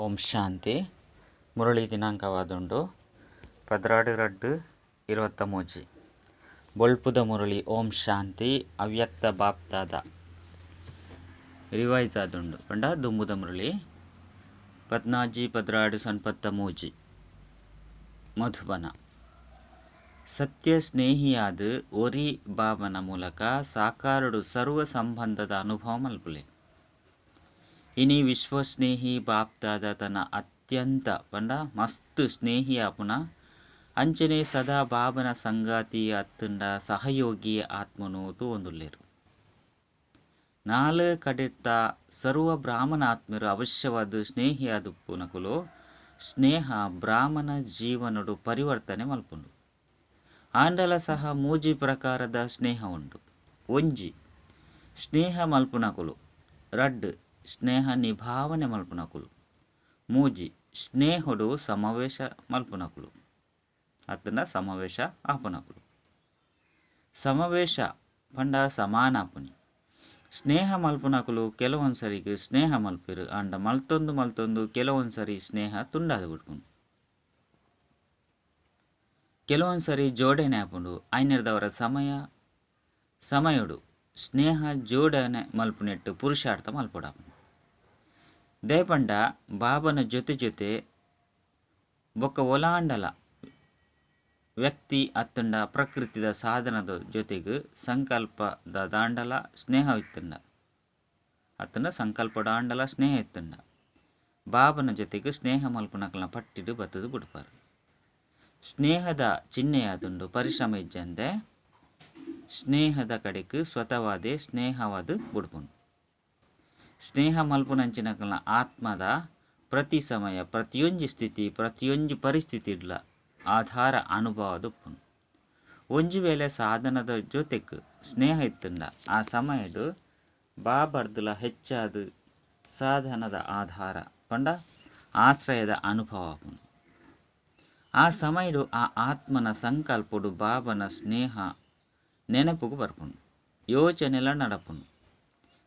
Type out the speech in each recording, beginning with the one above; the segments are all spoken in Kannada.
ಓಂ ಶಾಂತಿ. ಮುರಳಿ ದಿನಾಂಕವಾದುಂಡು 12/2/23. ಬೊಳ್ಪುದ ಮುರಳಿ ಓಂ ಶಾಂತಿ ಅವ್ಯಕ್ತ ಬಾಪ್ತಾದ ರಿವೈಸ್ ಆದುಂಡು ಪಂಡ ದುಂಬುದ ಮುರಳಿ 14/12/93 ಮಧುಬನ. ಸತ್ಯ ಸ್ನೇಹಿಯಾದ ಒರಿ ಭಾವನ ಮೂಲಕ ಸಾಕಾರಡು ಸರ್ವ ಸಂಬಂಧದ ಅನುಭವ ಮಲ್ಪುಲೆ. ಇನಿ ವಿಶ್ವಸ್ನೇಹಿ ಬಾಪ್ತಾದ ತನ್ನ ಅತ್ಯಂತ ಪಂಡ ಮಸ್ತ್ ಸ್ನೇಹಿ ಆಪುನ ಅಂಚನೆ ಸದಾ ಬಾಬನ ಸಂಗಾತಿ ಅತ್ತಂಡ ಸಹಯೋಗಿ ಆತ್ಮನು ತೂವೊಂದುಲ್ಲೆರು. ನಾಲ್ ಕಡೆತ್ತ ಸರ್ವ ಬ್ರಾಹ್ಮಣ ಆತ್ಮರು ಅವಶ್ಯವಾದ ಸ್ನೇಹಿಯಾದುಪ್ಪುನಕುಲು ಸ್ನೇಹ ಬ್ರಾಹ್ಮಣ ಜೀವನಡು ಪರಿವರ್ತನೆ ಮಲ್ಪುಂಡು. ಆಂಡಲ ಸಹ ಮೂಜಿ ಪ್ರಕಾರದ ಸ್ನೇಹ ಉಂಡು. ಒಂಜಿ ಸ್ನೇಹ ಮಲ್ಪುನಕುಲು, ರಡ್ ಸ್ನೇಹ ನಿಭಾವನೆ ಮಲ್ಪುನಕುಲು, ಮೂಜಿ ಸ್ನೇಹುಡು ಸಮಾವೇಶ ಮಲ್ಪುನಕುಲು ಅತ್ತನ ಸಮಾವೇಶ ಆಪುನಕುಲು. ಸಮಾವೇಶ ಪಂಡ ಸಮಾನ ಆಪುನಿ. ಸ್ನೇಹ ಮಲ್ಪುನಕುಲು ಕೆಲವೊಂದ್ಸರಿಗೆ ಸ್ನೇಹ ಮಲ್ಪಿರು ಅಂಡ ಮಲ್ತೊಂದು ಕೆಲವೊಂದ್ಸರಿ ಸ್ನೇಹ ತುಂಡಾದ ಬಿಡ್ಪುಂಡು. ಕೆಲವೊಂದ್ಸರಿ ಜೋಡಣೆ ಆಪುಂಡು. ಐನರ್ದವರ ಸಮಯಡು ಸ್ನೇಹ ಜೋಡಣೆ ಮಲ್ಪುನೆಟ್ಟು ಪುರುಷಾರ್ಥ ಮಲ್ಪುಡಾಪುಂಡು. ದೇಪಂಡ ಬಾಬನ ಜೊತೆ ಬೊಕ್ಕ ಒಲಾಂಡಲ ವ್ಯಕ್ತಿ ಅತ್ತಂಡ ಪ್ರಕೃತಿದ ಸಾಧನದ ಜೊತೆಗೆ ಸಂಕಲ್ಪದ ದಾಂಡಲ ಸ್ನೇಹ ಇತ್ತಂಡ ಅತ್ತಂಡ ಸಂಕಲ್ಪದ ಆಂಡಲ ಸ್ನೇಹ ಇತ್ತಂಡ ಬಾಬನ ಜೊತೆಗೆ ಸ್ನೇಹ ಮಲ್ಪುನಕಲ್ನ ಪಟ್ಟಿಡು ಬತ್ತದು ಬಿಡ್ಪಾರು. ಸ್ನೇಹದ ಚಿಹ್ನೆಯಾದುಂಡು ಪರಿಶ್ರಮ ಇಜ್ಜಂದೆ ಸ್ನೇಹದ ಕಡೆಗೆ ಸ್ವತವಾದೇ ಸ್ನೇಹವಾದ ಬುಡ್ಪುಂಡು. ಸ್ನೇಹ ಮಲ್ಪುನಂಚಿನಕಲ್ನ ಆತ್ಮದ ಪ್ರತಿ ಸಮಯ ಪ್ರತಿಯೊಂಜಿ ಸ್ಥಿತಿ ಪ್ರತಿಯೊಂಜಿ ಪರಿಸ್ಥಿತಿಡ್ಲ ಆಧಾರ ಅನುಭವದ ಉಪ್ಪುಂಡು. ಒಂಜಿ ವೇಳೆ ಸಾಧನದ ಜೊತೆಗೆ ಸ್ನೇಹ ಇತ್ತಂಡ ಆ ಸಮಯಡು ಬಾಬರ್ದುಲ ಹೆಚ್ಚಾದ ಸಾಧನದ ಆಧಾರ ಪಂಡ ಆಶ್ರಯದ ಅನುಭವ ಆಪುಂಡು. ಆ ಸಮಯಡು ಆ ಆತ್ಮನ ಸಂಕಲ್ಪಡು ಬಾಬನ ಸ್ನೇಹ ನೆನಪುಗು ಬರ್ಪುಂಡು, ಯೋಚನೆಲ ನಡಪುಂಡು.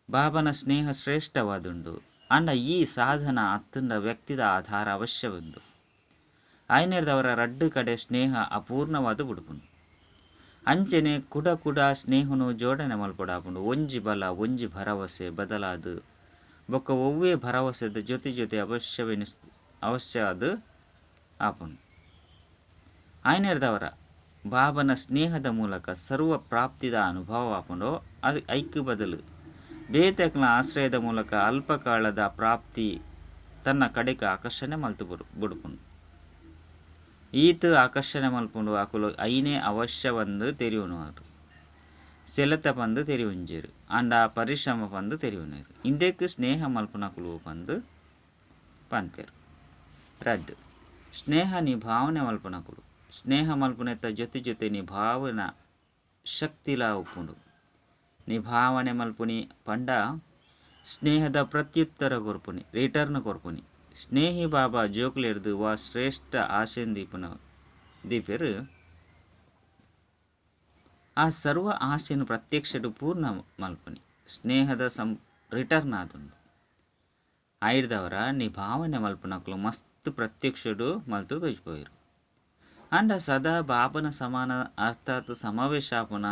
ಬಾಬನ ಸ್ನೇಹ ಶ್ರೇಷ್ಠವಾದುಂಡು ಅಂಡ ಈ ಸಾಧನ ಅತ್ತಂಡ ವ್ಯಕ್ತಿದ ಆಧಾರ ಅವಶ್ಯವುಂಡು. ಐನೇರ್ದವರ ರಡ್ಡು ಕಡೆ ಸ್ನೇಹ ಅಪೂರ್ಣವಾದ ಬಿಡ್ಪುಂಡು. ಅಂಚನೆ ಕುಡ ಸ್ನೇಹನು ಜೋಡಣೆ ಮಲ್ಪುಡಾಪುಂಡು. ಒಂಜಿ ಬಲ ಒಂಜಿ ಭರವಸೆ ಬದಲಾದು ಬೊಕ್ಕ ಒವ್ವೇ ಭರವಸೆದ ಜೊತೆ ಅವಶ್ಯವಾದ ಆಪುಂಡು. ಐನೇರ್ದವರ ಬಾಬನ ಸ್ನೇಹದ ಮೂಲಕ ಸರ್ವ ಪ್ರಾಪ್ತಿದ ಅನುಭವ ಆಪುಂಡು. ಅದು ಐಕ್ಯ ಬದಲು ಬೇತಕ್ನ ಆಶ್ರಯದ ಮೂಲಕ ಅಲ್ಪಕಾಲದ ಪ್ರಾಪ್ತಿ ತನ್ನ ಕಡೆಗೆ ಆಕರ್ಷಣೆ ಮಲ್ತು ಬಿಡ್ಪುಂಡು. ಈತ ಆಕರ್ಷಣೆ ಮಲ್ಪುಂಡು ಅಕುಲು ಐನೇ ಅವಶ್ಯವಂದು ತೆರಿಯುವನು ಸೆಲೆತ ಪಂದು ತೆರಿಯುಂಜೇರು ಅಂಡ ಪರಿಶ್ರಮ ಪಂದು ತೆರಿಯುನೇರು. ಇಂದೆಕ್ ಸ್ನೇಹ ಮಲ್ಪುನಕುಲು ಪಂದು ಪನ್ಪೇರು. ರಡ್ ಸ್ನೇಹ ನಿಭಾವನೆ ಮಲ್ಪುನಕುಲು. ಸ್ನೇಹ ಮಲ್ಪುನೆತ್ತ ಜೊತೆ ನಿಭಾವನ ಶಕ್ತಿಲ ಉಪ್ಪುಂಡು. ನಿಭಾವನೆ ಮಲ್ಪುನಿ ಪಂಡ ಸ್ನೇಹದ ಪ್ರತ್ಯುತ್ತರ ಕೊರ್ಪುನಿ, ರಿಟರ್ನ್ ಕೊರ್ಪುನಿ. ಸ್ನೇಹಿ ಬಾಬಾ ಜೋಕ್ಲೆರ್ದು ವಾ ಶ್ರೇಷ್ಠ ಆಶೆನ್ ದೀಪೆರು ಆ ಸರ್ವ ಆಸೆನು ಪ್ರತ್ಯಕ್ಷಡು ಪೂರ್ಣ ಮಲ್ಪುನಿ. ಸ್ನೇಹದ ರಿಟರ್ನ್ ಆದುಂಡು. ಐರ್ದವರ ನಿಭಾವನೆ ಮಲ್ಪುನಕಲು ಮಸ್ತ್ ಪ್ರತ್ಯಕ್ಷಡು ಮಲ್ತು ದೊಜ್ಪೋಯಿರು ಅಂಡ ಸದಾ ಬಾಬನ ಸಮಾನ ಅರ್ಥಾತ್ ಸಮಾವೇಶ ಆಪುನ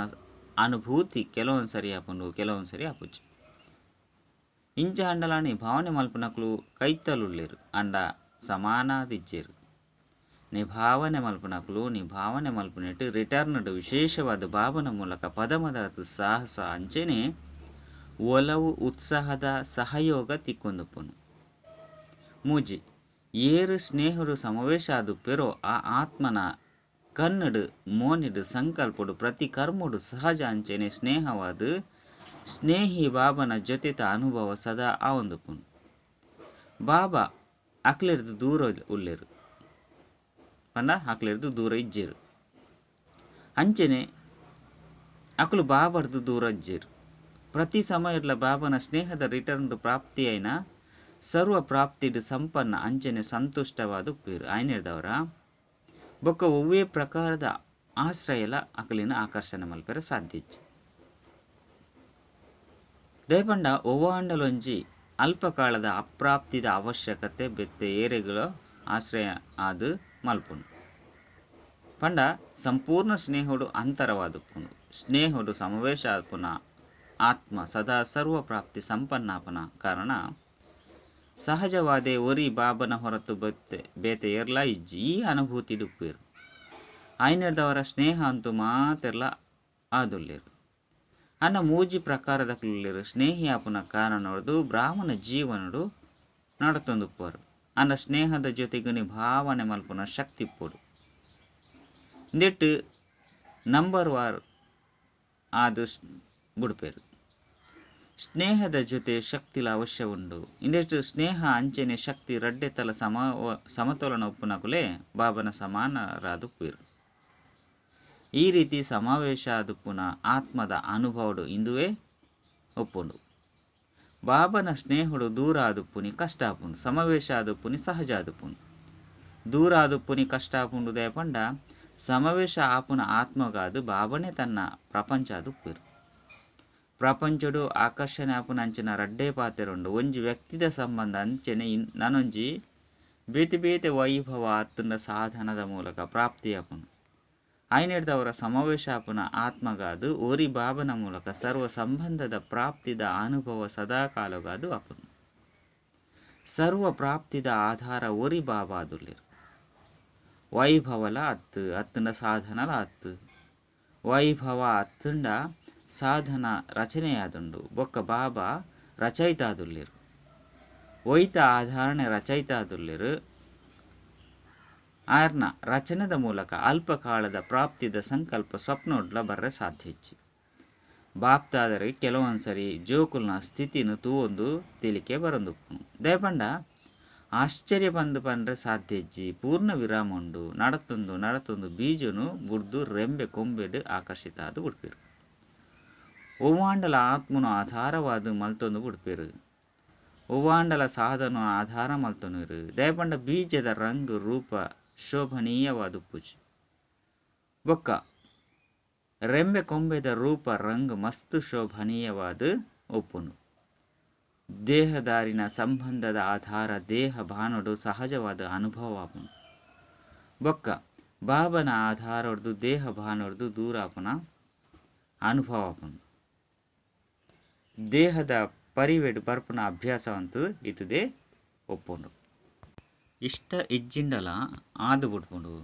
ಅನುಭೂತಿ ಕೆಲವೊಂದ್ಸರಿ ಆಪುಂಡು ಕೆಲವೊಂದ್ಸರಿ ಆಪುಜಿ. ಇಂಚ ಅಂಡಲ ನಿಭಾವನೆ ಮಲ್ಪುನಕಲು ಕೈತಲುಲ್ಲೇರು ಅಂಡ ಸಮಾನಾದಿಜ್ಜೇರು. ನಿಭಾವನೆ ಮಲ್ಪುನೆಟ್ಟು ರಿಟರ್ನ್ಡ್ ವಿಶೇಷವಾದ ಬಾಬನ ಮೂಲಕ ಪದಮದಾತು ಸಾಹಸ ಅಂಚನೆ ಒಲವು ಉತ್ಸಾಹದ ಸಹಯೋಗ ತಿಕ್ಕೊಂದುಪ್ಪುನು. ಮೂಜಿ ಏರು ಸ್ನೇಹಡು ಸಮಾವೇಶ ಆದುಪ್ಪೆರೋ ಆ ಆತ್ಮನ ಕನ್ನಡು ಮೋನಿಡು ಸಂಕಲ್ಪಡು ಪ್ರತಿ ಕರ್ಮಡು ಸಹಜ ಅಂಚನೆ ಸ್ನೇಹವಾದ ಸ್ನೇಹಿ ಬಾಬನ ಜೊತೆತ ಅನುಭವ ಸದಾ ಆವೊಂದುಪ್ಪುಂಡು. ಬಾಬಾ ಅಕ್ಲೆರ್ದು ದೂರ ಉಲ್ಲೇರು ಪಂಡ ಅಕ್ಲೆರ್ದು ದೂರ ಇಜ್ಜೇರು ಅಂಚನೆ ಅಕುಲು ಬಾಬರ್ದು ದೂರ ಇಜ್ಜೇರು. ಪ್ರತಿ ಸಮಯಡ್ಲ ಬಾಬನ ಸ್ನೇಹದ ರಿಟರ್ನ್ ಪ್ರಾಪ್ತಿ ಐನ ಸರ್ವ ಪ್ರಾಪ್ತಿಡು ಸಂಪನ್ನ ಅಂಚನೆ ಸಂತುಷ್ಟವಾದ ಉಪ್ಪೇರು. ಐನೇರ್ದವರ ಬೊಕ್ಕ ಒವ್ವೇ ಪ್ರಕಾರದ ಆಶ್ರಯಲ ಅಕಲಿನ ಆಕರ್ಷಣೆ ಮಲ್ಪೆರ ಸಾಧ್ಯ. ದೇಪಂಡ ಒವ್ವಾಂಡಲೊಂಜಿ ಅಲ್ಪಕಾಲದ ಅಪ್ರಾಪ್ತಿದ ಅವಶ್ಯಕತೆ ಬೆತ್ತ ಏರೆಗಳು ಆಶ್ರಯ ಆದು ಮಲ್ಪುಂಡು ಪಂಡ ಸಂಪೂರ್ಣ ಸ್ನೇಹಡು ಅಂತರವಾದುಪ್ಪುಂಡು. ಸ್ನೇಹಡು ಸಮವೇಶ ಆಪುನ ಆತ್ಮ ಸದಾ ಸರ್ವಪ್ರಾಪ್ತಿ ಸಂಪನ್ನಾಪನ ಕಾರಣ ಸಹಜವಾದೇ ಒರಿ ಬಾಬನ ಹೊರತು ಬೇತೆ ಎರ್ಲ ಇಜ್ಜಿ ಈ ಅನುಭೂತಿ ಡುಪ್ಪೇರು. ಆಯ್ನದವರ ಸ್ನೇಹ ಅಂತೂ ಮಾತೆರ್ಲ ಆದುಲ್ಲೇರು. ಅನ್ನ ಮೂಜಿ ಪ್ರಕಾರದ ಕುಲ್ಲೇರು ಸ್ನೇಹಿ ಆಪುನ ಕಾರಣವದು ಬ್ರಾಹ್ಮಣ ಜೀವನಡು ನಡತೊಂದುಪ್ಪರು. ಅನ್ನ ಸ್ನೇಹದ ಜೊತೆಗನಿ ಭಾವನೆ ಮಲ್ಪುನ ಶಕ್ತಿ ಪೋಡು ಇಂದೆಟ್ಟು ನಂಬರ್ ವಾರ್ ಆದು ಬುಡ್ಪೇರು. ಸ್ನೇಹದ ಜೊತೆ ಶಕ್ತಿಲ ಅವಶ್ಯ ಉಂಡು. ಇಂದೆಷ್ಟು ಸ್ನೇಹ ಅಂಚನೆ ಶಕ್ತಿ ರಡ್ಡೆತಲ ಸಮತೋಲನ ಉಪ್ಪುನಕುಲೆ ಬಾಬನ ಸಮಾನರಾದುಪ್ಪೇರು. ಈ ರೀತಿ ಸಮಾವೇಶ ಆದುಪ್ಪುನ ಆತ್ಮದ ಅನುಭವಡು ಇಂದುವೇ ಒಪ್ಪುಂಡು. ಬಾಬನ ಸ್ನೇಹಡು ದೂರ ಆದುಪ್ಪುನಿ ಕಷ್ಟ ಆಪುಂಡು, ಸಮಾವೇಶ ಆದುಪ್ಪುನಿ ಸಹಜ ಆದುಪ್ಪುಂಡು. ದೂರ ಆದುಪ್ಪುನಿ ಕಷ್ಟ ಆಪುಂಡು ದಯಪಂಡ ಸಮಾವೇಶ ಆಪುನ ಆತ್ಮಗಾದು ಬಾಬನೇ ತನ್ನ ಪ್ರಪಂಚ ಆದುಪ್ಪೇರು. ಪ್ರಪಂಚಡು ಆಕರ್ಷಣೆ ಆಪುನ ಅಂಚಿನ ರಡ್ಡೇ ಪಾತೆರುಂಡು. ಒಂಜಿ ವ್ಯಕ್ತಿದ ಸಂಬಂಧ ಅಂಚನೆ ನನೊಂಜಿ ಬೇತೆ ಬೇತೆ ವೈಭವ ಆತನ ಸಾಧನದ ಮೂಲಕ ಪ್ರಾಪ್ತಿ ಆಪುನು. ಆಯ್ನೆಡ್ದವರ ಸಮಾವೇಶ ಆಪುನ ಆತ್ಮಗಾದು ಓರಿ ಬಾಬನ ಮೂಲಕ ಸರ್ವ ಸಂಬಂಧದ ಪ್ರಾಪ್ತಿದ ಅನುಭವ ಸದಾಕಾಲಗಾದು ಆಪುನು. ಸರ್ವ ಪ್ರಾಪ್ತಿದ ಆಧಾರ ಓರಿ ಬಾಬಾ ಆದುಲ್ಲೇರು. ವೈಭವಲ ಅತ್ತು ಅತ್ತನ ಸಾಧನಲ ಅತ್ತು ವೈಭವ ಅತ್ತುಂಡ ಸಾಧನ ರಚನೆಯಾದುಂಡು ಬೊಕ್ಕ ಬಾಬಾ ರಚಯಿತ ಆದುಲ್ಲೇರು. ಒಯ್ತ ಆಧಾರಣೆ ರಚಯಿತ ಆದುಲ್ಲೇರು. ಆರ್ನ ರಚನೆದ ಮೂಲಕ ಅಲ್ಪಕಾಲದ ಪ್ರಾಪ್ತಿದ ಸಂಕಲ್ಪ ಸ್ವಪ್ನೋಡ್ಲ ಬರ್ರೆ ಸಾಧ್ಯ ಹೆಚ್ಚಿ. ಬಾಪ್ತಾದರೆ ಕೆಲವೊಂದ್ಸರಿ ಜೋಕುಲ್ನ ಸ್ಥಿತಿನ ತೂವೊಂದು ತಿಳಿಕೆ ಬರೊಂದುಪ್ಪುನು. ದಯಪಂಡ ಆಶ್ಚರ್ಯ ಬಂದು ಪಂಡ್ರೆ ಸಾಧ್ಯ ಹೆಜ್ಜಿ ಪೂರ್ಣ ವಿರಾಮ ಉಂಡು. ನಡತೊಂದು ಬೀಜನು ಬುಡ್ದು ರೆಂಬೆ ಕೊಂಬೆಡು ಆಕರ್ಷಿತ ಆದು ಬಿಡ್ಪೇರು. ಒವ್ವಾಂಡಲ ಆತ್ಮನು ಆಧಾರವಾದು ಮಲ್ತೊಂದು ಬಿಡ್ಪೇರು. ಒವ್ವಾಂಡಲ ಸಾಧನ ಆಧಾರ ಮಲ್ತೊನರು. ದಯಪಂಡ ಬೀಜದ ರಂಗು ರೂಪ ಶೋಭನೀಯವಾದು ಪೂಜೆ ಬೊಕ್ಕ ರೆಂಬೆ ಕೊಂಬೆದ ರೂಪ ರಂಗು ಮಸ್ತು ಶೋಭನೀಯವಾದ ಒಪ್ಪುನು. ದೇಹದಾರಿನ ಸಂಬಂಧದ ಆಧಾರ ದೇಹ ಭಾನುಡು ಸಹಜವಾದ ಅನುಭವ ಆಪುನು. ಬೊಕ್ಕ ಬಾಬನ ಆಧಾರ ಹೊಡೆದು ದೇಹ ಭಾನುಡ್ದು ದೂರ ಆಪುನ ಅನುಭವ ಆಪುನು. ದೇಹದ ಪರಿವೆಡು ಬರ್ಪುನ ಅಭ್ಯಾಸವಂತೂ ಇತುದೇ ಒಪ್ಪುಂಡು. ಇಷ್ಟ ಇಜ್ಜಿಂಡಲ ಆದು ಬಿಡ್ಪುಂಡು.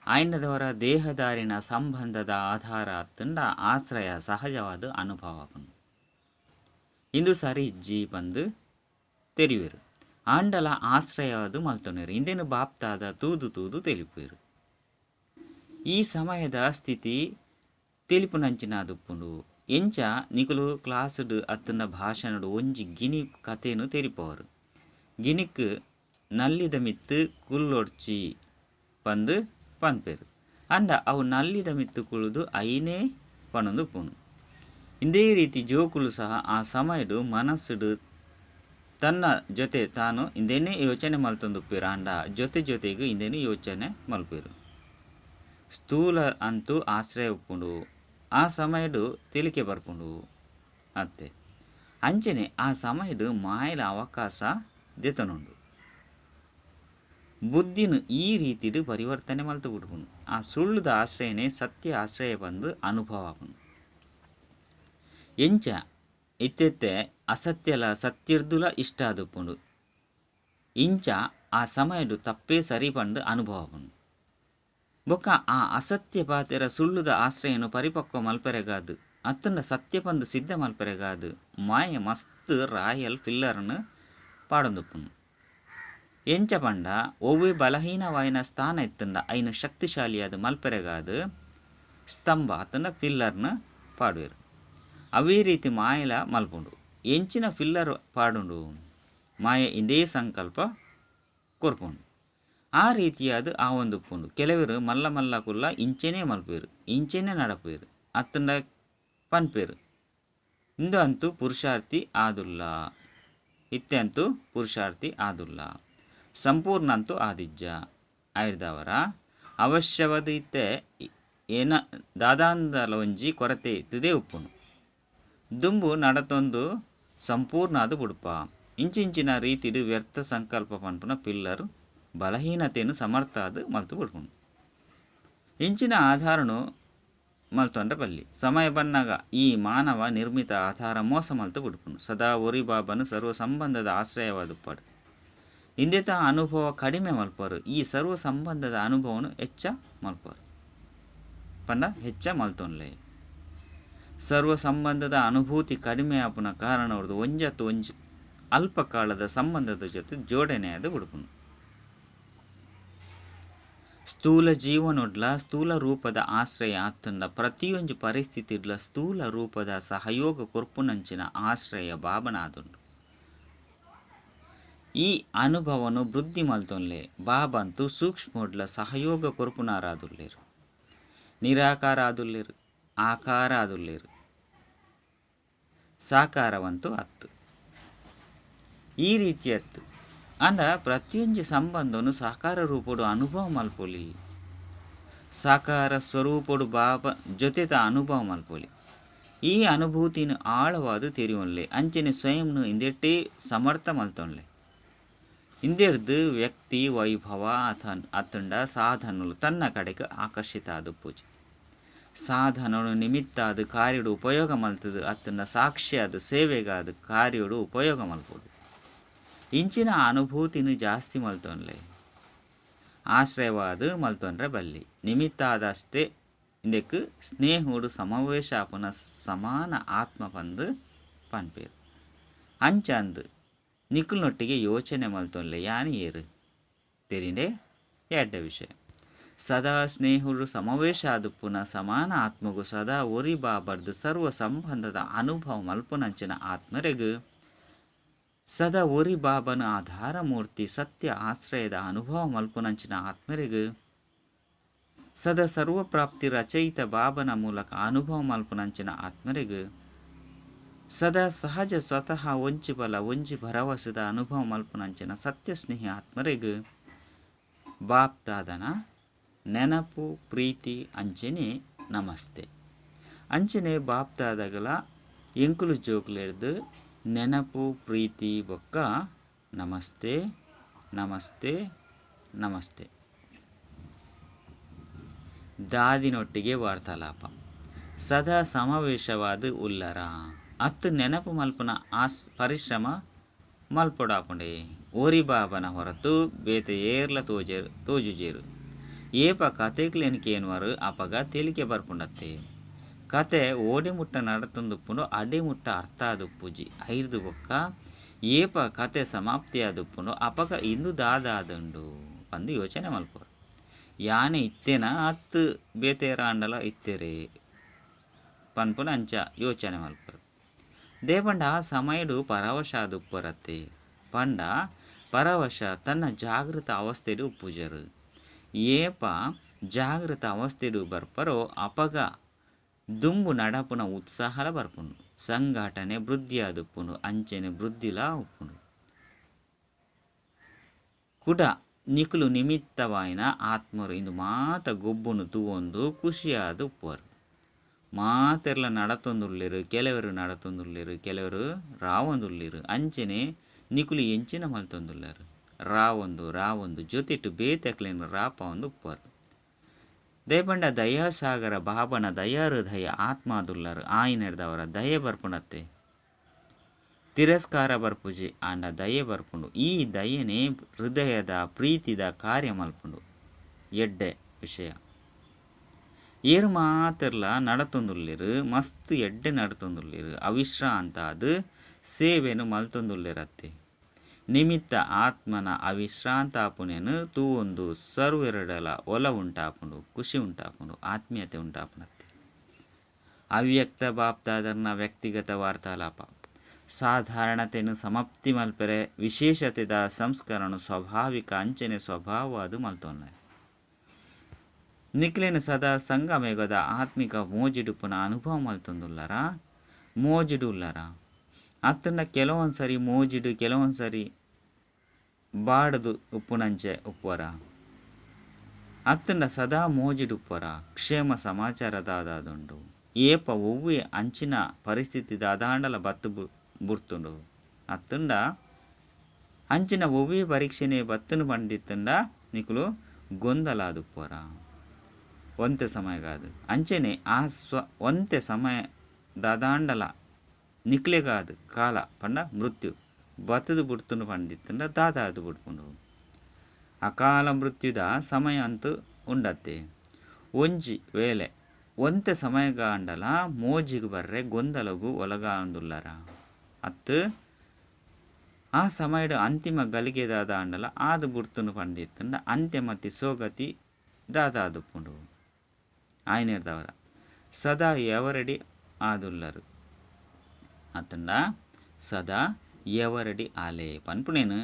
ಆಯ್ನದವರ ದೇಹದಾರಿನ ಸಂಬಂಧದ ಆಧಾರ ಅತ್ತಂಡ ಆಶ್ರಯ ಸಹಜವಾದ ಅನುಭವ ಆಪುನು. ಇಂದು ಸಾರಿ ಇಜ್ಜಿ ಬಂದು ತೆರಿವೇರು. ಆಂಡಲ ಆಶ್ರಯವಾದು ಮಲ್ತೊನೇರು. ಇಂದೇನು ಬಾಪ್ತಾದ ತೂದು ತೂದು ತಿಳಿಪೇರು. ಈ ಸಮಯದ ಸ್ಥಿತಿ ತಿಳಿಪುನಂಚಿನಾದುಪ್ಪುಂಡು. ಎಂಚ ನಿಕುಲು ಕ್ಲಾಸ್ಡ್ ಅತ್ತನ ಭಾಷಣಡು ಒಂಜಿ ಗಿನಿ ಕಥೆನು ತೆರಿಪವರು. ಗಿನಿಕ್ ನಲ್ಲಿದ ಮಿತ್ತು ಕುಲ್ಲೊಡ್ಚಿ ಬಂದು ಪನ್ಪೇರು. ಅಂಡ ಅವು ನಲ್ಲಿದ ಮಿತ್ತು ಕುಳುದು ಐನೇ ಪಣೊಂದು ಪುಣು. ಇಂದೇ ರೀತಿ ಜೋಕುಲು ಸಹ ಆ ಸಮಯಡು ಮನಸ್ಸುಡು ತನ್ನ ಜೊತೆ ತಾನು ಇಂದೇನೇ ಯೋಚನೆ ಮಲ್ತೊಂದುಪ್ಪೇರು. ಅಂಡ ಜೊತೆ ಜೊತೆಗೂ ಇಂದೇನು ಯೋಚನೆ ಮಲ್ಪೇರು. ಸ್ಥೂಲ ಅಂತೂ ಆಶ್ರಯ ಉಪ್ಪುಂಡು. ಆ ಸಮಯಡು ತಿಳಿಕೆ ಬರ್ಪುಂಡು ಅತ್ತೆ ಅಂಚನೆ ಆ ಸಮಯಡು ಮಾಯಲ ಅವಕಾಶ ದೆತನುಂಡು. ಬುದ್ಧಿನು ಈ ರೀತಿಡು ಪರಿವರ್ತನೆ ಮಲ್ತು ಬಿಡ್ಪುಂಡು. ಆ ಸುಳ್ಳುದ ಆಶ್ರಯನೇ ಸತ್ಯ ಆಶ್ರಯ ಬಂದು ಅನುಭವ ಆಪುಂಡು. ಎಂಚ ಇತ್ತೆತ್ತೆ ಅಸತ್ಯಲ ಸತ್ಯರ್ದುಲ ಇಷ್ಟ ಆದುಪ್ಪುಂಡು. ಇಂಚ ಆ ಸಮಯಡು ತಪ್ಪೇ ಸರಿ ಪಂಡು ಅನುಭವ ಆಪುಂಡು. ಬೊಕ್ಕ ಆ ಅಸತ್ಯ ಪಾತೆರ ಸುಳ್ಳುದ ಆಶ್ರಯನು ಪರಿಪಕ್ವ ಮಲ್ಪೆರೆಗಾದು ಅತ್ತಂಡ ಸತ್ಯ ಪಂದು ಸಿದ್ಧ ಮಲ್ಪೆರೆಗಾದು ಮಾಯ ಮಸ್ತ್ ರಾಯಲ್ ಫಿಲ್ಲರ್ನು ಪಾಡೊಂದುಪ್ಪುಂಡು. ಎಂಚ ಪಂಡ ಒವ್ವೆ ಬಲಹೀನವಾಯಿನ ಸ್ಥಾನ ಇತ್ತಂಡ ಐನು ಶಕ್ತಿಶಾಲಿಯಾದ ಮಲ್ಪೆರೆಗಾದು ಸ್ತಂಭ ಅತ್ತಂಡ ಫಿಲ್ಲರ್ನು ಪಾಡುವೆರು. ಅವೇ ರೀತಿ ಮಾಯಲ ಮಲ್ಪುಂಡು. ಎಂಚಿನ ಫಿಲ್ಲರ್ ಪಾಡುಂಡು ಮಾಯ ಇಂದೇ ಸಂಕಲ್ಪ ಕೊರ್ಪುಂಡು. ಆ ರೀತಿಯಾದ ಆ ಒಂದು ಉಪ್ಪುಂಡು. ಕೆಲವರು ಮಲ್ಲ ಮಲ್ಲ ಕುಲ್ಲ ಇಂಚೆನೇ ಮಲ್ಪೇರು, ಇಂಚೆನೇ ನಡಪೇರು, ಅತ್ತಂಡ ಪನ್ಪೇರು. ಇಂದು ಅಂತೂ ಪುರುಷಾರ್ಥಿ ಆದುಲ್ಲ, ಇತ್ತೆ ಅಂತೂ ಪುರುಷಾರ್ಥಿ ಆದುಲ್ಲ, ಸಂಪೂರ್ಣ ಅಂತೂ ಆದಿಜ್ಜ ಆಯ್ದವರ ಅವಶ್ಯವಾದ ಇತ್ತೆ ಏನ ದಾದಾಂದಲ ಒಂಜಿ ಕೊರತೆ ಇತ್ತದೇ ಉಪ್ಪುನು. ದುಂಬು ನಡತೊಂದು ಸಂಪೂರ್ಣ ಅದು ಬುಡುಪ ಇಂಚಿಂಚಿನ ರೀತಿಡು ವ್ಯರ್ಥ ಸಂಕಲ್ಪ ಪನ್ಪುನ ಪಿಲ್ಲರ್ ಬಲಹೀನತೆಯನ್ನು ಸಮರ್ಥ ಅದು ಮಲ್ತು ಬಿಡ್ಕೊಂಡು ಇಂಚಿನ ಆಧಾರನು ಮಲ್ತೊಂಡ್ರೆ ಬಲ್ಲಿ ಸಮಯ ಬಂದಾಗ ಈ ಮಾನವ ನಿರ್ಮಿತ ಆಧಾರ ಮೋಸ ಮಲ್ತು ಬಿಡ್ಕೊಂಡು ಸದಾ ಒರಿ ಬಾಬನು ಸರ್ವ ಸಂಬಂಧದ ಆಶ್ರಯವಾದುಪ್ಪಾಡು ಇಂದೆತ ಅನುಭವ ಕಡಿಮೆ ಮಲ್ಪರು ಈ ಸರ್ವ ಸಂಬಂಧದ ಅನುಭವನು ಹೆಚ್ಚ ಮಲ್ಪರು ಪಂಡ ಹೆಚ್ಚ ಮಲ್ತೊನ್ಲೆ ಸರ್ವ ಸಂಬಂಧದ ಅನುಭೂತಿ ಕಡಿಮೆ ಆಪುನ ಕಾರಣ ಅವ್ರದ್ದು ಒಂಜತ್ತು ಒಂಜಿ ಅಲ್ಪ ಕಾಲದ ಸಂಬಂಧದ ಜೊತೆ ಜೋಡಣೆಯಾದ ಬಿಡ್ಕೊಂಡು ಸ್ಥೂಲ ಜೀವನೊಡ್ಲ ಸ್ಥೂಲ ರೂಪದ ಆಶ್ರಯ ಆತಂಡ ಪ್ರತಿಯೊಂದು ಪರಿಸ್ಥಿತಿಡ್ಲ ಸ್ಥೂಲ ರೂಪದ ಸಹಯೋಗ ಕೊರ್ಪುನಂಚಿನ ಆಶ್ರಯ ಭಾವನಾದುಂಡು ಈ ಅನುಭವನು ವೃದ್ಧಿ ಮಲ್ತೊನ್ಲೆ ಬಾಬಂತು ಸೂಕ್ಷ್ಮೊಡ್ಲ ಸಹಯೋಗ ಕೊರ್ಪುನಾರಾದುಲ್ಲೇರು ನಿರಾಕಾರ ಆದುಲ್ಲೇರು ಆಕಾರ ಆದುಲ್ಲೇರು ಸಾಕಾರವಂತೂ ಅತ್ತು ಈ ರೀತಿಯತ್ತು ಅಂಡ ಪ್ರತಿಯೊಂದು ಸಂಬಂಧನು ಸಾಕಾರ ರೂಪಡು ಅನುಭವ ಮಲ್ಪೊಲಿ ಸಾಕಾರ ಸ್ವರೂಪಡು ಬಾಬ ಜೊತೆತ ಅನುಭವ ಮಲ್ಪೊಲಿ ಈ ಅನುಭೂತಿನ ಆಳವಾದ ತೆರಿಯೊನ್ಲೆ ಅಂಚನೆ ಸ್ವಯಂನು ಇಂದೆಟ್ಟೇ ಸಮರ್ಥ ಮಲ್ತೊನ್ಲೆ ಇಂದೆರ್ದು ವ್ಯಕ್ತಿ ವೈಭವ ಅತಂಡ ಸಾಧನలు ತನ್ನ ಕಡೆಗೆ ಆಕರ್ಷಿತ ಆದ ಪೂಜೆ ಸಾಧನನು ನಿಮಿತ್ತ ಅದು ಕಾರ್ಯಡು ಉಪಯೋಗ ಮಲ್ತದು ಅತಂಡ ಸಾಕ್ಷಿ ಅದು ಸೇವೆಗಾದ ಕಾರ್ಯಡು ಉಪಯೋಗ ಮಲ್ಪೋದು ಇಂಚಿನ ಅನುಭೂತಿನ ಜಾಸ್ತಿ ಮಲ್ತೊನ್ಲೆ ಆಶ್ರಯವಾದ ಮಲ್ತೊಂಡ್ರೆ ಬಲ್ಲಿ ನಿಮಿತ್ತ ಆದಷ್ಟೇ ಇಂದಕ್ಕೆ ಸ್ನೇಹುಡು ಸಮಾವೇಶ ಆಪುನ ಸಮಾನ ಆತ್ಮ ಬಂದು ಪನ್ಪೇರು ಅಂಚಂದು ನಿಖುಲ್ನೊಟ್ಟಿಗೆ ಯೋಚನೆ ಮಲ್ತೊನ್ಲೆ ಯಾನಿ ಏರು ತೆರಿಂಡೆ ಎಡ್ಡ ವಿಷಯ ಸದಾ ಸ್ನೇಹುಡು ಸಮಾವೇಶ ಆದುಪ್ಪುನ ಸಮಾನ ಆತ್ಮಗು ಸದಾ ಒರಿ ಬಾಬರ್ದು ಸರ್ವ ಸಂಬಂಧದ ಅನುಭವ ಮಲ್ಪುನಂಚಿನ ಆತ್ಮರೆಗು ಸದಾ ಒರಿ ಬಾಬನ ಆಧಾರ ಮೂರ್ತಿ ಸತ್ಯ ಆಶ್ರಯದ ಅನುಭವ ಮಲ್ಪುನಂಚಿನ ಆತ್ಮರೆಗು ಸದಾ ಸರ್ವಪ್ರಾಪ್ತಿ ರಚಯಿತ ಬಾಬನ ಮೂಲಕ ಅನುಭವ ಮಲ್ಪುನಂಚಿನ ಆತ್ಮರೆಗು ಸದಾ ಸಹಜ ಸ್ವತಃ ಒಂಜಿ ಬಲ ಒಂಜಿ ಭರವಸದ ಅನುಭವ ಮಲ್ಪುನಂಚಿನ ಸತ್ಯ ಸ್ನೇಹಿ ಆತ್ಮರೆಗು ಬಾಪ್ತಾದನ ನೆನಪು ಪ್ರೀತಿ ಅಂಚನೆ ನಮಸ್ತೆ ಅಂಚನೆ ಬಾಪ್ತಾದಗಲ ಎಂಕುಲು ಜೋಕ್ಲೆರ್ದು ನೆನಪು ಪ್ರೀತಿ ಬೊಕ್ಕ ನಮಸ್ತೆ ನಮಸ್ತೆ ನಮಸ್ತೆ ದಾದಿನೊಟ್ಟಿಗೆ ವಾರ್ತಾಲಾಪ ಸದಾ ಸಮಾವೇಶವಾದ ಉಲ್ಲರ ಅತ್ತು ನೆನಪು ಮಲ್ಪನ ಪರಿಶ್ರಮ ಮಲ್ಪೊಡಾಪುಂಡೆ ಓರಿ ಬಾಬನ ಹೊರತು ಬೇತೆ ಏರ್ಲ ತೋಜುಜೇರು ಏಪ ಕತೆಕ್ಲೆನಿಕೇನ್ವಾರು ಅಪಗ ತೇಲಿಕೆ ಬರ್ಪುಂಡತ್ತೆ ಕತೆ ಓಡಿ ಮುಟ್ಟ ನಡತುಂದುಪ್ಪುಂಡು ಅಡಿ ಮುಟ್ಟ ಅರ್ಥ ಆದುಪ್ಪುಜಿ ಐರ್ದು ಬೊಕ್ಕ ಏಪ ಕತೆ ಸಮಾಪ್ತಿ ಆದುಪ್ಪುಂಡು ಅಪಗ ಇಂದು ದಾದಾದುಂಡು ಅಂದು ಯೋಚನೆ ಮಲ್ಪೋರು ಯಾನೆ ಇತ್ತೇನ ಅತ್ತು ಬೇತೇರ ಅಂಡಲ ಇತ್ತೇರೆ ಪನ್ಪುನ ಅಂಚ ಯೋಚನೆ ಮಲ್ಪರು ದೇಪಂಡ ಆ ಸಮಯಡು ಪರವಶ ಆದುಪ್ಪರತ್ತೆ ಪಂಡ ಪರವಶ ತನ್ನ ಜಾಗೃತ ಅವಸ್ಥೆಡು ಉಪ್ಪುಜರು ಏಪ ಜಾಗೃತ ಅವಸ್ಥೆಡು ಬರ್ಪರೋ ಅಪಗ ದುಂಬು ನಡಪುನ ಉತ್ಸಾಹಲ ಬರ್ಪುಂಡು ಸಂಘಟನೆ ವೃದ್ಧಿ ಆದುಪ್ಪುಂಡು ಅಂಚನೆ ವೃದ್ಧಿಲ ಉಪ್ಪುಂಡು ಕುಡ ನಿಕುಲು ನಿಮಿತ್ತವಾಯಿನ ಆತ್ಮರು ಇಂದು ಮಾತ ಗೊಬ್ಬುನು ತೂವೊಂದು ಖುಷಿಯಾದ ಉಪ್ಪುವರು ಮಾತೆರ್ಲ ನಡತೊಂದುಲ್ಲೆರು ಕೆಲವರು ನಡತೊಂದುಲ್ಲೆರು ಕೆಲವರು ರಾವೊಂದುಲ್ಲೆರು ಅಂಚನೆ ನಿಕುಲು ಎಂಚಿನ ಮಲ್ತೊಂದುಲ್ಲೆರು ರಾವೊಂದು ಜೊತೆಟ್ಟು ಬೇತೆಕ್ಲೇನು ರಾಪ ಒಂದು ಉಪ್ಪರು ದಯಪಂಡ ದಯಾಸಾಗರ ಬಾಬನ ದಯಾಹೃದಯ ಆತ್ಮಾದುಲ್ಲರು ಆಯಿನೆಡ್ದವರ ದಯೆ ಬರ್ಪುಣತ್ತೆ ತಿರಸ್ಕಾರ ಬರ್ಪುಜಿ ಆಂಡ ದಯೆ ಬರ್ಪುಂಡು ಈ ದಯೆನೇ ಹೃದಯದ ಪ್ರೀತಿದ ಕಾರ್ಯ ಮಲ್ಪುಂಡು ಎಡ್ಡೆ ವಿಷಯ ಏರು ಮಾತಿರ್ಲ ನಡತೊಂದುಲ್ಲೆರು ಮಸ್ತ್ ಎಡ್ಡೆ ನಡತೊಂದುಲ್ಲೆರು ಅವಿಶ್ರಾಂತ ಅದು ಸೇವೆನು ಮಲ್ತೊಂದುಲ್ಲೆರತ್ತೆ ನಿಮಿತ್ತ ಆತ್ಮನ ಅವಿಶ್ರಾಂತ ಆಪುನೇನು ತೂವೊಂದು ಸರ್ವೆರಡಲ ಒಲ ಉಂಟಾಪುಂಡು ಖುಷಿ ಉಂಟಾಪುಂಡು ಆತ್ಮೀಯತೆ ಉಂಟಾಪುನತ್ತೆ ಅವ್ಯಕ್ತ ಬಾಪ್ತಾದರ್ನ ವ್ಯಕ್ತಿಗತ ವಾರ್ತಾಲಾಪ ಸಾಧಾರಣತೆಯನ್ನು ಸಮಾಪ್ತಿ ಮಲ್ಪರೆ ವಿಶೇಷತೆದ ಸಂಸ್ಕರಣ ಸ್ವಾಭಾವಿಕ ಅಂಚನೆ ಸ್ವಭಾವದು ಮಲ್ತೊನ್ನ ನಿಕ್ಲೇನು ಸದಾ ಸಂಗಮೇಗದ ಆತ್ಮಿಕ ಮೋಜಿಡುಪುನ ಅನುಭವ ಮಲ್ತೊಂದುಲ್ಲರ ಮೋಜಿಡು ಉಲ್ಲರ ಅತ್ತನ್ನ ಕೆಲವೊಂದ್ಸರಿ ಮೋಜಿಡು ಕೆಲವೊಂದ್ಸರಿ ಬಾಡದು ಉಪ್ಪುನಂಚೆ ಉಪ್ಪುವರ ಅತ್ತಂಡ ಸದಾ ಮೋಜಿಡು ಉಪ್ಪುವರ ಕ್ಷೇಮ ಸಮಾಚಾರದಾದುಂಡು ಏಪ ಒವ್ವೆ ಅಂಚಿನ ಪರಿಸ್ಥಿತಿ ದಾದಾಂಡಲ ಬತ್ತು ಬುರ್ತುಂಡು ಅತ್ತಂಡ ಅಂಚಿನ ಒವ್ವೇ ಪರೀಕ್ಷೆನೆ ಬತ್ತನು ಪಂಡಿತ್ತಂಡ ನಿಕುಲು ಗೊಂದಲಾದು ಪೋರ ಒಂತೆ ಸಮಯ ಕಾದು ಅಂಚನೆ ಆ ಒಂತೆ ಸಮಯ ದಾದಾಂಡಲ ನಿಕ್ಲೆ ಕಾದು ಕಾಲ ಪಂಡ ಮೃತ್ಯು ಬತ್ತದು ಬಿಡ್ತುನು ಪಂಡಿತ್ತಂಡ ದಾದಾದು ಬಿಡ್ಕೊಂಡು ಅಕಾಲ ಮೃತ್ಯುದ ಸಮಯ ಅಂತೂ ಉಂಡತ್ತೆ ಒಂಜಿ ವೇಳೆ ಒಂತೆ ಸಮಯಗಾಂಡಲ ಮೋಜಿಗೆ ಬರ್ರೆ ಗೊಂದಲಗು ಒಲಗಾಂದುಲ್ಲರ ಅತ್ತು ಆ ಸಮಯದ ಅಂತಿಮ ಗಳಿಗೆ ದಾದಾಂಡಲ ಆದು ಬಿಡ್ತುನು ಪಂಡಿತ್ತಂಡ ಅಂತ್ಯ ಮತ್ತಿ ಸೋಗತಿ ದಾದಾದುಪ್ಪುಂಡು ಆಯ್ನಿರ್ದವರ ಸದಾ ఎవరడి ಆದುಲ್ಲರು ಅತ್ತಂಡ ಸದಾ ఎవరడి ಆಲೆ ಪನ್ಪುನೇನು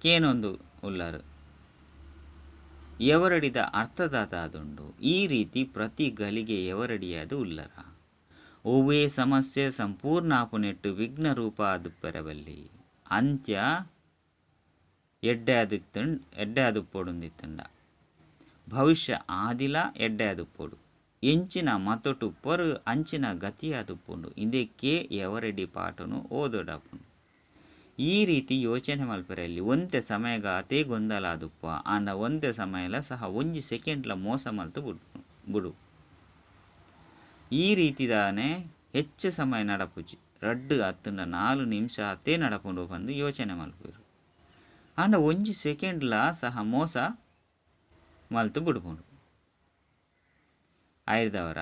ಕೇನೊಂದು ಉಲ್ಲರು ఎవరಡಿದ ಅರ್ಥದಾತಾದುಂಡು ಈ ರೀತಿ ಪ್ರತಿ ಗಳಿಗೆ ఎవరಡಿಯಾದು ಉಲ್ಲರ ಒವ್ವೇ ಸಮಸ್ಯೆ ಸಂಪೂರ್ಣ ಆಪುನೆಟ್ಟು ವಿಘ್ನ ರೂಪ ಆದುಪ್ಪೆರಬಲ್ಲಿ ಅಂತ್ಯ ಎಡ್ಡೆ ಆದುಪ್ಪೊಡುಂದಿತ್ತಂಡ ಭವಿಷ್ಯ ಆದಿಲ ಎಡ್ಡೆ ಆದುಪ್ಪೊಡು ಎಂಚಿನ ಮತೊಟ್ಟು ಪೊರು ಅಂಚಿನ ಗತಿಯಾದುಪ್ಪುಂಡು ಇಂದೆಕ್ಕೆ ఎవరಡಿ ಪಾಠನು ಓದೋಡಾಪುಂಡು ಈ ರೀತಿ ಯೋಚನೆ ಮಲ್ಪರಲ್ಲಿ ಒಂತೆ ಸಮಯಗ ಅತೇ ಗೊಂದಲ ಆದುಪ್ಪ ಆಂಡ ಒಂತೆ ಸಮಯಲ ಸಹ ಒಂಜಿ ಸೆಕೆಂಡ್ಲ ಮೋಸ ಮಲ್ತು ಬುಡು ಈ ರೀತಿದಾನೆ ಹೆಚ್ಚು ಸಮಯ ನಡಪುಜಿ 2-4 ನಿಮಿಷ ಅತೇ ನಡಪುಂಡು ಬಂದು ಯೋಚನೆ ಮಲ್ಪುರು ಆಂಡ ಒಂಜಿ ಸೆಕೆಂಡ್ಲ ಸಹ ಮೋಸ ಮಲ್ತು ಬಿಡ್ಪುಂಡು ಐದವರ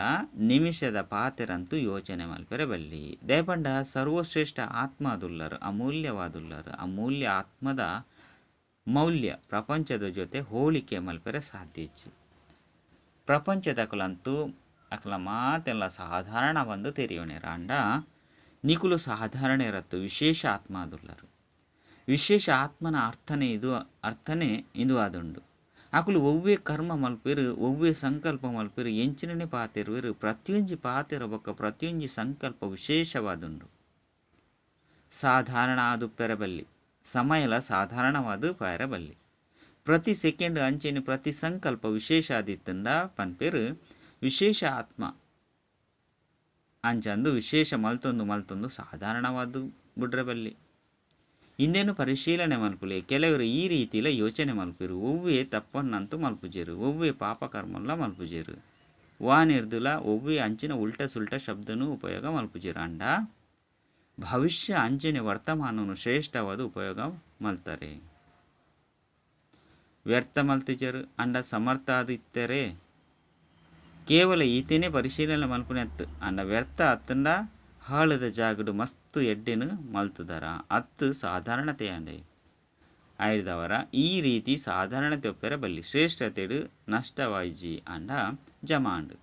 ನಿಮಿಷದ ಪಾತೆರಂತೂ ಯೋಚನೆ ಮಲ್ಪೆರೆ ಬಲ್ಲಿ ದೇಪಂಡ ಸರ್ವಶ್ರೇಷ್ಠ ಆತ್ಮ ಅದುಲ್ಲರು ಅಮೂಲ್ಯವಾದುಲ್ಲರು ಅಮೂಲ್ಯ ಆತ್ಮದ ಮೌಲ್ಯ ಪ್ರಪಂಚದ ಜೊತೆ ಹೋಲಿಕೆ ಮಲ್ಪೆರೆ ಸಾಧ್ಯ ಇಚ್ಚು ಪ್ರಪಂಚದ ಅಕಲಂತೂ ಅಕಲ ಮಾತೆಲ್ಲ ಸಾಧಾರಣ ಬಂದು ತೆರೆಯೋಣೆರ ಅಂಡ ನಿಕುಲು ಸಾಧಾರಣ ಇರತ್ತು ವಿಶೇಷ ಆತ್ಮ ಅದುಲ್ಲರು ವಿಶೇಷ ಆತ್ಮನ ಅರ್ಥನೇ ಇದು ಆದುಂಡು ಅಕುಲು ಒವ್ವೇ ಕರ್ಮ ಮಲ್ಪೆರು ಒವ್ವೇ ಸಂಕಲ್ಪ ಮಲ್ಪೆರು ಎಂಚಿನನೆ ಪಾತೆರುವೆರು ಪ್ರತಿಯೊಂಜಿ ಪಾತೆರ ಬೊಕ್ಕ ಪ್ರತಿಯೊಂಜಿ ಸಂಕಲ್ಪ ವಿಶೇಷವಾದುಂಡು ಸಾಧಾರಣ ಆದುಪ್ಪೆರಬಲ್ಲಿ ಸಮಯಲ ಸಾಧಾರಣವಾದು ಪಾಯರಬಲ್ಲಿ ಪ್ರತಿ ಸೆಕೆಂಡ್ ಅಂಚೆನೆ ಪ್ರತಿ ಸಂಕಲ್ಪ ವಿಶೇಷ ಆದಿತ್ತಂಡ ಪನ್ಪೆರು ವಿಶೇಷ ಆತ್ಮ ಅಂಚಂದು ವಿಶೇಷ ಮಲ್ತೊಂದು ಸಾಧಾರಣವಾದು ಬಿಡ್ರಬಲ್ಲಿ ಇಂದೇನು ಪರಿಶೀಲನೆ ಮಲ್ಪುಲೆ ಕೆಲವರು ಈ ರೀತಿಲ ಯೋಚನೆ ಮಲ್ಪಿರು ಒವ್ವೇ ತಪ್ಪನ್ನಂತೂ ಮಲ್ಪುಜೇರು ಒವ್ವೇ ಪಾಪಕರ್ಮಲ್ಲ ಮಲ್ಪುಜೇರು ವಾನಿರ್ದುಲ ಒವ್ವೇ ಅಂಚಿನ ಉಲ್ಟ ಸುಲ್ಟ ಶಬ್ದನೂ ಉಪಯೋಗ ಮಲ್ಪುಜೇರು ಅಂಡ ಭವಿಷ್ಯ ಅಂಚನೆ ವರ್ತಮಾನನು ಶ್ರೇಷ್ಠವಾದ ಉಪಯೋಗ ಮಲ್ತಾರೆ ವ್ಯರ್ಥ ಮಲ್ತಿಜರು ಅಂಡ ಸಮರ್ಥ ಆದಿತ್ತರೆ ಕೇವಲ ಈತನೇ ಪರಿಶೀಲನೆ ಮಲ್ಪುನೆ ಅತ್ತು ಅಂಡ ವ್ಯರ್ಥ ಅತ್ತಂಡ ಹಾಳದ ಜಾಗಡು ಮಸ್ತು ಎಡ್ಡೆನು ಮಲ್ತುದರ ಅತ್ತು ಸಾಧಾರಣತೆ ಅಂಡೆ ಐದವರ ಈ ರೀತಿ ಸಾಧಾರಣತೆ ಒಪ್ಪೆರ ಬಲ್ಲಿ ಶ್ರೇಷ್ಠತೆಡು ನಷ್ಟವಾಯ್ಜಿ ಅಂಡ ಜಮಾ ಅಂಡು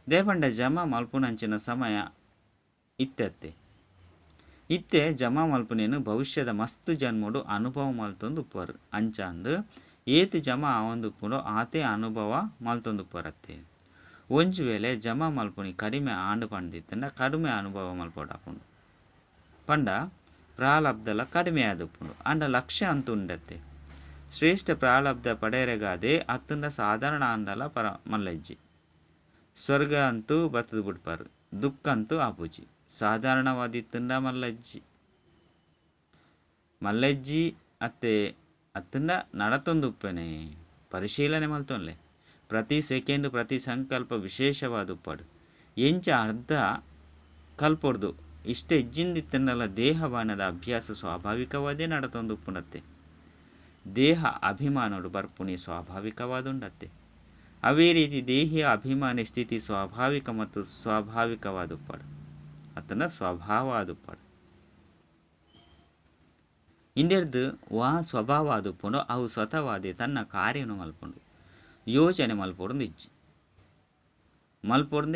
ದೇಪಂಡ ಜಮಾ ಮಲ್ಪುನಂಚಿನ ಸಮಯ ಇತ್ತೆ ಜಮಾ ಮಲ್ಪುನೇನು ಭವಿಷ್ಯದ ಮಸ್ತು ಜನ್ಮಡು ಅನುಭವ ಮಲ್ತೊಂದುಪ್ಪರು ಅಂಚಾಂದು ಏತು ಜಮಾ ಆವಂದುಪ್ಪುಂಡೋ ಆತೆ ಅನುಭವ ಮಲ್ತೊಂದುಪ್ಪರತ್ತೆ ಒಂಜು ವೇಳೆ ಜಮಾ ಮಲ್ಪುನಿ ಕಡಿಮೆ ಆಂಡು ಪಂಡಿತ್ತಂಡ ಕಡಿಮೆ ಅನುಭವ ಮಲ್ಪೊಡಾಪುಂಡು ಪಂಡ ಪ್ರಾಲಬ್ಧಲ ಕಡಿಮೆ ಆದುಪ್ಪುಂಡು ಅಂಡ ಲಕ್ಷ್ಯ ಅಂತೂ ಉಂಡತ್ತೆ ಶ್ರೇಷ್ಠ ಪ್ರಾಲಬ್ಧ ಪಡೆಯರೆಗಾದೆ ಅತ್ತುಂಡ ಸಾಧಾರಣ ಅಂಡಲ ಪರ ಮಲ್ಲಜ್ಜಿ ಸ್ವರ್ಗ ಅಂತೂ ಬತ್ತದು ಬಿಡ್ಪಾರು ದುಃಖ ಅಂತೂ ಆಪುಜಿ ಸಾಧಾರಣವಾದಿತ್ತುಂಡ ಮಲ್ಲಜ್ಜಿ ಅತ್ತೆ ಅತ್ತುಂಡ ನಡತೊಂದುಪ್ಪೆನೆ ಪರಿಶೀಲನೆ ಮಲ್ತೊನ್ಲೆ ಪ್ರತಿ ಸೆಕೆಂಡ್ ಪ್ರತಿ ಸಂಕಲ್ಪ ವಿಶೇಷವಾದುಪ್ಪಡು ಎಂಚ ಅರ್ಧ ಕಲ್ಪೊಡ್ದು ಇಷ್ಟ ಹೆಜ್ಜಿಂದಿತ್ತನ್ನಲ್ಲ ದೇಹವಾನದ ಅಭ್ಯಾಸ ಸ್ವಾಭಾವಿಕವಾದೇ ನಡತೊಂದುಪ್ಪುಂಡತ್ತೆ ದೇಹ ಅಭಿಮಾನಡು ಬರ್ಪುಣಿ ಸ್ವಾಭಾವಿಕವಾದುಂಡತ್ತೆ ಅವೇ ರೀತಿ ದೇಹಿಯ ಅಭಿಮಾನಿ ಸ್ಥಿತಿ ಸ್ವಾಭಾವಿಕ ಮತ್ತು ಸ್ವಾಭಾವಿಕವಾದುಪ್ಪಡು ಅತನ ಸ್ವಭಾವ ಆದುಪ್ಪಡು ಇಂದೆರ್ದು ವಾ ಸ್ವಭಾವ ಆದುಪ್ಪುಂಡು ಅವು ಸ್ವತವಾದೆ ತನ್ನ ಕಾರ್ಯನು ಮಲ್ಪುಂಡು ಯೋಚನೆ ಮಲ್ಪೊಡುಂದು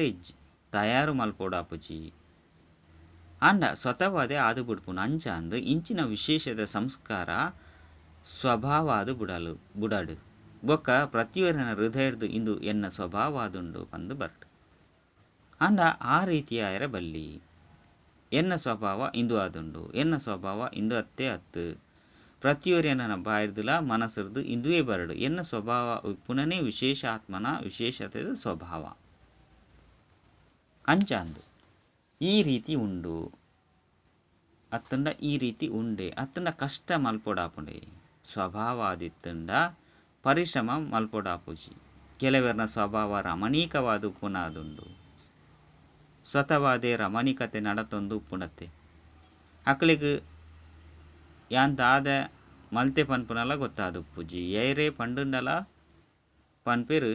ಇಜ್ಜಿ ತಯಾರು ಮಲ್ಪೋಡು ಆಪುಜಿ ಅಂಡ ಸ್ವತವಾದೆ ಆದು ಬಿಡ್ಪುಂಡು ಅಂಚಾಂದು ಇಂಚಿನ ವಿಶೇಷದ ಸಂಸ್ಕಾರ ಸ್ವಭಾವ ಆದು ಬುಡಾಡು ಬೊಕ್ಕ ಪ್ರತಿಯೊರಿನ ಹೃದಯರ್ದು ಇಂದು ಎನ್ನ ಸ್ವಭಾವ ಆದುಂಡು ಬಂದು ಬರ್ಡು ಅಂಡ ಆ ರೀತಿಯಾಯರ ಬಲ್ಲಿ ಎನ್ನ ಸ್ವಭಾವ ಇಂದು ಆದುಂಡು ಎನ್ನ ಸ್ವಭಾವ ಇಂದು ಅತ್ತೆ ಅತ್ತು ಪ್ರತಿಯೊರಿಯನ ಬಾಯಿರ್ದುಲ ಮನಸ್ಸರ್ದು ಇಂದುವೇ ಬರಡು ಎನ್ನ ಸ್ವಭಾವ ಪುನನೇ ವಿಶೇಷ ಆತ್ಮನ ವಿಶೇಷತೆದು ಸ್ವಭಾವ ಅಂಚಾಂದು ಈ ರೀತಿ ಉಂಡು ಅತ್ತಂಡ ಈ ರೀತಿ ಉಂಡೆ ಅತ್ತಂಡ ಕಷ್ಟ ಮಲ್ಪೊಡಾಪುಂಡೆ ಸ್ವಭಾವ ಆದಿತ್ತಂಡ ಪರಿಶ್ರಮ ಮಲ್ಪೊಡಾಪುಜಿ. ಕೆಲವರ್ನ ಸ್ವಭಾವ ರಮಣೀಕವಾದ ಉಪ್ಪುನಾದುಂಡು, ಸ್ವತವಾದೇ ರಮಣೀಕತೆ ನಡತೊಂದು ಉಪ್ಪುಣತ್ತೆ. ಅಕ್ಲಿಗ್ ಯಾಂತಾದ ಮಲ್ತೆ ಪನ್ಪುನಲ ಗೊತ್ತಾದ ಉಪ್ಪುಜಿ. ಏರೇ ಪಂಡುಂಡಲ ಪನ್ಪೆರು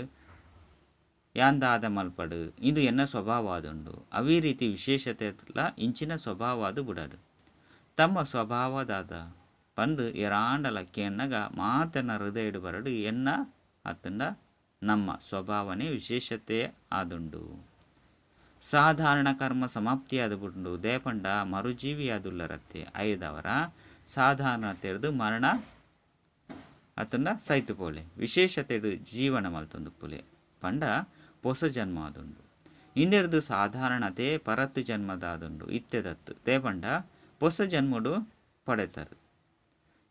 ಯಾಂದಾದ ಮಲ್ಪಡು ಇದು ಎನ್ನ ಸ್ವಭಾವಾದುಂಡು. ಅವೇ ರೀತಿ ವಿಶೇಷತೆಲ ಇಂಚಿನ ಸ್ವಭಾವಾದು ಬುಡಡು. ತಮ್ಮ ಸ್ವಭಾವದಾದ ಪಂದು ಎರಾಂಡಲ ಕೆನ್ನಗ ಮಾತನ ಹೃದಯಡು ಬರಡು ಎನ್ನ ಅತ್ತಂಡ ನಮ್ಮ ಸ್ವಭಾವನೆ ವಿಶೇಷತೆ ಆದುಂಡು. ಸಾಧಾರಣ ಕರ್ಮ ಸಮಾಪ್ತಿಯಾದ ಬುಂಡು ದೇಪಂಡ ಮರುಜೀವಿಯಾದುಲ್ಲರತ್ತೆ. ಐದವರ ಸಾಧಾರಣ ತೆರೆದು ಮರಣ ಅತ್ತಂಡ ಸೈತು ಪೋಲೆ ವಿಶೇಷತೆಡು ಜೀವನ ಮಲ್ತೊಂದು ಪುಲೆ ಪಂಡ ಹೊಸ ಜನ್ಮ ಆದುಂಡು. ಇಂದೆರ್ದು ಸಾಧಾರಣತೆ ಪರತ್ತು ಜನ್ಮದಾದುಂಡು ಇತ್ತೆದತ್ತು ದೇಪಂಡ ಹೊಸ ಜನ್ಮಡು ಪಡೆತರು.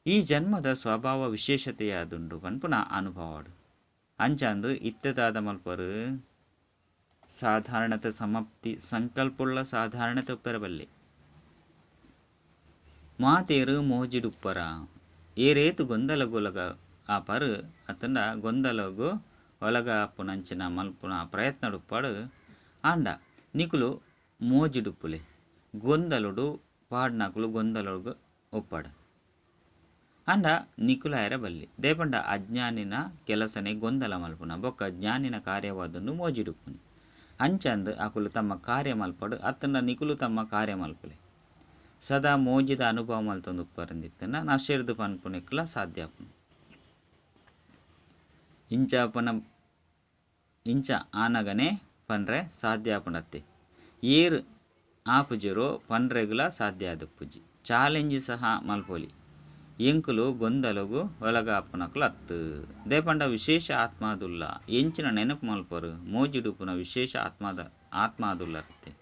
ಈ ಜನ್ಮದ ಸ್ವಭಾವ ವಿಶೇಷತೆಯಾದುಂಡು ಪನ್ಪುನ ಅನುಭವಡು. ಅಂಚಾಂದು ಇತ್ತೆದಾದ ಮಲ್ಪರು ಸಾಧಾರಣತೆ ಸಮಾಪ್ತಿ ಸಂಕಲ್ಪುಳ್ಳ ಸಾಧಾರಣತೆ ಉಪ್ಪೆರಬಲ್ಲೆ. ಮಾತೇರು ಮೋಜಿಡುಪ್ಪರ ಏರೇತು ಗೊಂದಲಗೊಲಗ ಆಪರು ಅತ್ತಂಡ ಗೊಂದಲಗು ಒಲಗ ಆಪುನಂಚಿನ ಮಲ್ಪುನ ಪ್ರಯತ್ನಡುಪ್ಪಡು ಆಂಡ ನಿಕುಲು ಮೋಜಿಡುಪ್ಪುಲೆ ಗೊಂದಲುಡು ಪಾಡ್ನಕುಲು ಗೊಂದಲುಡು ಒಪ್ಪಡ ಅಂಡ ನಿಕುಲ ಬಲ್ಲಿ ದೇಪಂಡ ಅಜ್ಞಾನಿನ ಕೆಲಸನೆ ಗೊಂದಲ ಮಲ್ಪುನ ಬೊಕ್ಕ ಜ್ಞಾನಿನ ಕಾರ್ಯವಾದನ್ನು ಮೋಜಿಡುಪ್ಪುನಿ. ಅಂಚಂದು ಅಕುಲು ತಮ್ಮ ಕಾರ್ಯ ಮಲ್ಪಡು ಅತ್ತಂಡ ನಿಕುಲು ತಮ್ಮ ಕಾರ್ಯ ಮಲ್ಪುಲೆ ಸದಾ ಮೋಜಿದ ಅನುಭವ ಮಲ್ತೊಂದು ಉಪ್ಪರಂದಿತ್ತನ ನಶೆರ್ದು ಪನ್ಪುನಿಕ್ಲ ಸಾಧ್ಯ ಆಪುನು. ಇಂಚ ಆನಗನೆ ಪನ್ರೆ ಸಾಧ್ಯ ಆಪುಂಡತ್ತೆ. ಏರು ಆಪುಜರೋ ಪನ್ರೆಗುಲ ಸಾಧ್ಯ ಆದುಪ್ಪುಜಿ. ಚಾಲೆಂಜ್ ಸಹ ಮಲ್ಪೊಲಿ ಎಂಕುಲು ಗೊಂದಲಗು ಒಲಗ ಆಪುನಕುಲು ಅತ್ತು ದೇಪಂಡ ವಿಶೇಷ ಆತ್ಮಾದುಲ್ಲ ಎಂಚಿನ ನೆನಪು ಮಲ್ಪರು ಮೋಜಿಡುಪುನ ವಿಶೇಷ ಆತ್ಮಾದುಲ್ಲರತ್ತೆ.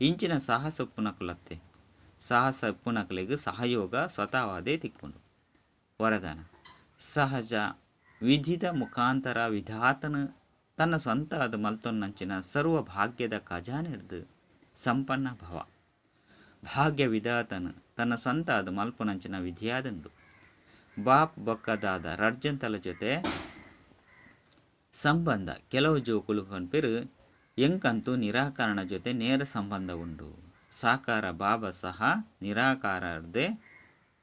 ಇಂಚಿನ ಸಾಹಸ ಉಪ್ಪುನಕುಲತ್ತೆ ಸಾಹಸ ಉಪ್ಪುನಕಲಿಗೆ ಸಹಯೋಗ ಸ್ವತಃವಾದೇ ತಿಕ್ಕುಂಡು. ವರದಾನ ಸಹಜ ವಿಧಿದ ಮುಖಾಂತರ ವಿಧಾತನು ತನ್ನ ಸ್ವಂತ ಅದು ಮಲ್ತೊನ್ನಂಚಿನ ಸರ್ವ ಭಾಗ್ಯದ ಖಜಾನೆರ್ದು ಸಂಪನ್ನ ಭವ. ಭಾಗ್ಯ ವಿಧಾತನು ತನ್ನ ಸ್ವಂತ ಅದು ಮಲ್ಪುನಂಚಿನ ವಿಧಿಯಾದಂಡು. ಬಾಪ್ ಬೊಕ್ಕದಾದ ರಡ್ಜಂತಲ ಜೊತೆ ಸಂಬಂಧ ಕೆಲವು ಜೋಕುಲು ಪನ್ಪೆರು ಎಂಕಂತೂ ನಿರಾಕರಣ ಜೊತೆ ನೇರ ಸಂಬಂಧ ಉಂಡು. ಸಾಕಾರ ಬಾಬಾ ಸಹ ನಿರಾಕಾರರ್ದೇ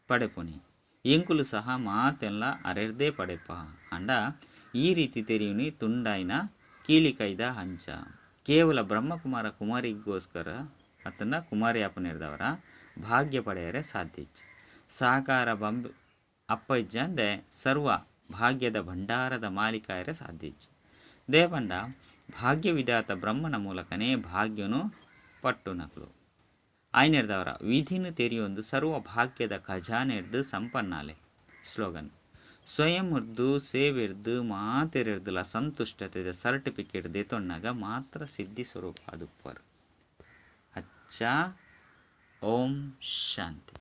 ಪಡೆಪುನಿ ಎಂಕುಲು ಸಹ ಮಾತೆಲ್ಲ ಅರೆರ್ದೇ ಪಡೆಪ ಅಂಡ ಈ ರೀತಿ ತೆರಿಯುನಿ ತುಂಡಾಯಿನ ಕೀಲಿಕೈದ ಹಂಚ. ಕೇವಲ ಬ್ರಹ್ಮಕುಮಾರ ಕುಮಾರಿಗೋಸ್ಕರ ಅತನ ಕುಮಾರಿ ಅಪ್ಪನಿರ್ದವರ ಭಾಗ್ಯ ಪಡೆಯರೆ ಸಾಧ್ಯ. ಸಾಕಾರ ಬಂಬ್ ಅಪ್ಪಜ್ಜಂದೆ ಸರ್ವ ಭಾಗ್ಯದ ಭಂಡಾರದ ಮಾಲೀಕಾಯರೆ ಸಾಧ್ಯ. ದೇಪಂಡ ಭಾಗ್ಯ ವಿಧಾತ ಬ್ರಹ್ಮನ ಮೂಲಕನೇ ಭಾಗ್ಯನು ಪಟ್ಟುನಕಲು ಆಯ್ನೆರ್ದವರ ವಿಧಿನು ತೆರಿಯೊಂದು ಸರ್ವ ಭಾಗ್ಯದ ಖಜಾನೆರ್ದು ಸಂಪನ್ನಾಲೆ. ಸ್ಲೋಗನ್ ಸ್ವಯಂ ಉರ್ದು ಸೇವೆರ್ದು ಮಾತೆರೆರ್ದುಲ ಸಂತುಷ್ಟತೆದ ಸರ್ಟಿಫಿಕೇಟ್ ದೇತೊಣ್ಣಗ ಮಾತ್ರ ಸಿದ್ಧಿ ಸ್ವರೂಪ ಅದುಪ್ಪರು. ಅಚ್ಚ ಓಂ ಶಾಂತಿ.